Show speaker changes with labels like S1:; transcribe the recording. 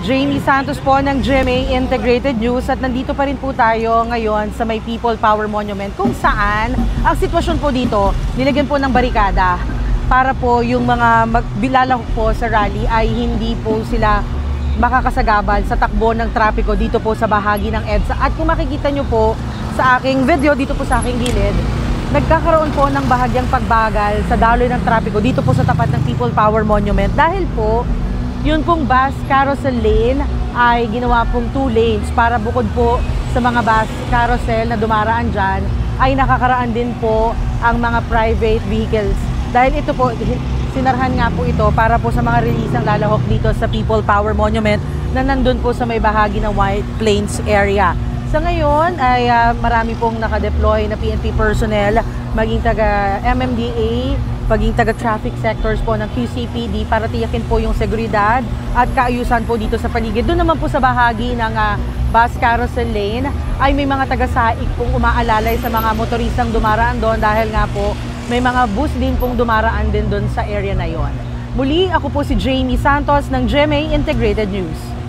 S1: Jamie Santos po ng GMA Integrated News at nandito pa rin po tayo ngayon sa may People Power Monument kung saan ang sitwasyon po dito, nilagyan po ng barikada para po yung mga magbilalahok po sa rally ay hindi po sila makakasagabal sa takbo ng trapiko dito po sa bahagi ng EDSA. At kung makikita nyo po sa aking video dito po sa aking gilid, nagkakaroon po ng bahagyang pagbagal sa daloy ng trapiko dito po sa tapat ng People Power Monument dahil po yun pong bus carousel lane ay ginawa pong 2 lanes para bukod po sa mga bus carousel na dumaraan dyan ay nakakaraan din po ang mga private vehicles. Dahil ito po, sinarhan nga po ito para po sa mga release ng lalahok dito sa People Power Monument na nandun po sa may bahagi ng White Plains area. Sa ngayon ay marami pong nakadeploy na PNP personnel, maging taga MMDA, maging taga-traffic sectors po ng QCPD para tiyakin po yung seguridad at kaayusan po dito sa paligid. Doon naman po sa bahagi ng bus carousel lane ay may mga taga-saik pong umaalalay sa mga motoristang dumaraan doon dahil nga po may mga bus din pong dumaraan din doon sa area na yon. Muli, ako po si Jamie Santos ng GMA Integrated News.